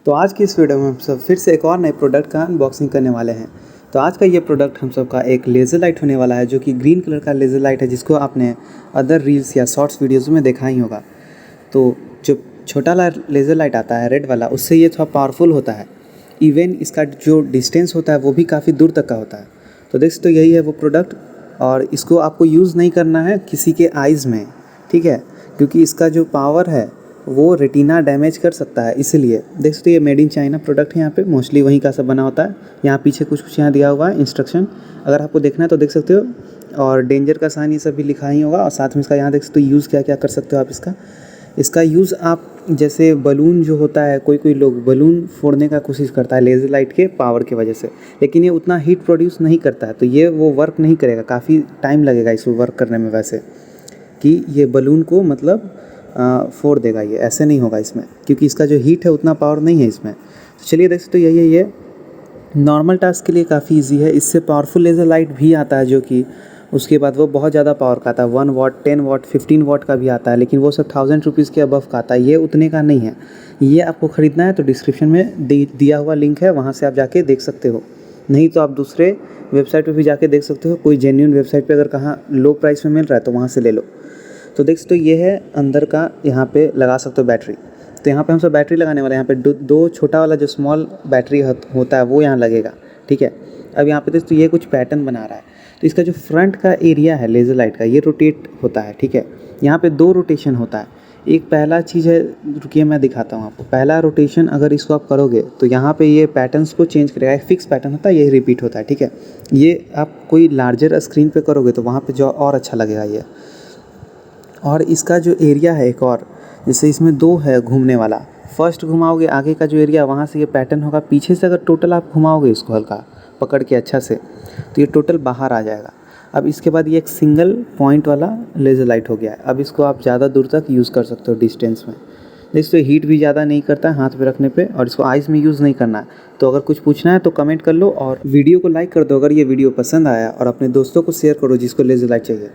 तो आज की इस वीडियो में हम सब फिर से एक और नए प्रोडक्ट का अनबॉक्सिंग करने वाले हैं। तो आज का ये प्रोडक्ट हम सब का एक लेज़र लाइट होने वाला है, जो कि ग्रीन कलर का लेज़र लाइट है, जिसको आपने अदर रील्स या शॉर्ट्स वीडियोज़ में देखा ही होगा। तो जो छोटा वाला लेज़र लाइट आता है रेड वाला, उससे ये थोड़ा पावरफुल होता है। इवन इसका जो डिस्टेंस होता है वो भी काफ़ी दूर तक का होता है। तो देख सकते हो यही है वो प्रोडक्ट, और इसको आपको यूज़ नहीं करना है किसी के आइज़ में, ठीक है, क्योंकि इसका जो पावर है वो रेटिना डैमेज कर सकता है। इसीलिए देख सकते हो ये मेड इन चाइना प्रोडक्ट है, यहाँ पे मोस्टली वहीं का सब बना होता है। यहाँ पीछे कुछ यहाँ दिया हुआ है इंस्ट्रक्शन, अगर आपको देखना है तो देख सकते हो, और डेंजर का साइन ये सब भी लिखा ही होगा। और साथ में इसका यहाँ देख सकते हो यूज़ क्या क्या कर सकते हो आप इसका यूज़ आप जैसे बलून जो होता है, कोई लोग बलून फोड़ने का कोशिश करता है लेज़र लाइट के पावर की वजह से, लेकिन ये उतना हीट प्रोड्यूस नहीं करता है, तो ये वो वर्क नहीं करेगा, काफ़ी टाइम लगेगा इसको वर्क करने में वैसे, कि ये बलून को मतलब फोड़ देगा। ये ऐसे नहीं होगा इसमें, क्योंकि इसका जो हीट है उतना पावर नहीं है इसमें। तो चलिए देख सकते हो यही है, ये नॉर्मल टास्क के लिए काफ़ी इजी है। इससे पावरफुल लेज़र लाइट भी आता है, जो कि उसके बाद वो बहुत ज़्यादा पावर का आता है, 1 वाट 10 वाट 15 वाट का भी आता है, लेकिन वो सब 1000 रुपीज़ के अबव का आता है। ये उतने का नहीं है। ये आपको ख़रीदना है तो डिस्क्रिप्शन में दिया हुआ लिंक है, वहाँ से आप जाके देख सकते हो। नहीं तो आप दूसरे वेबसाइट पर भी जाके देख सकते हो, कोई जेन्युइन वेबसाइट पर अगर कहाँ लो प्राइस में मिल रहा है तो वहाँ से ले लो। तो देख सकते हो ये है अंदर का, यहाँ पे लगा सकते हो बैटरी। तो यहाँ पे हम सब बैटरी लगाने वाले हैं। यहाँ पे दो छोटा वाला जो स्मॉल बैटरी होता है वो यहाँ लगेगा, ठीक है। अब यहाँ पे देख सकते हो ये कुछ पैटर्न बना रहा है। तो इसका जो फ्रंट का एरिया है लेज़र लाइट का, ये रोटेट होता है, ठीक है। यहाँ पे 2 रोटेशन होता है। एक पहला चीज़ है, रुकिए मैं दिखाता हूँ आपको। पहला रोटेशन अगर इसको आप करोगे तो यहाँ पे ये पैटर्न्स को चेंज करेगा। एक फिक्स पैटर्न होता है, यही रिपीट होता है, ठीक है। ये आप कोई लार्जर स्क्रीन पे करोगे तो वहाँ पे जो और अच्छा लगेगा ये। और इसका जो एरिया है एक और, जैसे इसमें 2 है घूमने वाला, फर्स्ट घुमाओगे आगे का जो एरिया, वहाँ से ये पैटर्न होगा। पीछे से अगर टोटल आप घुमाओगे इसको हल्का पकड़ के अच्छा से, तो ये टोटल बाहर आ जाएगा। अब इसके बाद ये एक सिंगल पॉइंट वाला लेज़र लाइट हो गया है। अब इसको आप ज़्यादा दूर तक यूज़ कर सकते हो डिस्टेंस में। देखो हीट भी ज़्यादा नहीं करता है हाथ पे रखने पे, और इसको आइज़ में यूज़ नहीं करना है। तो अगर कुछ पूछना है तो कमेंट कर लो, और वीडियो को लाइक कर दो अगर ये वीडियो पसंद आया, और अपने दोस्तों को शेयर करो जिसको लेज़र लाइट चाहिए।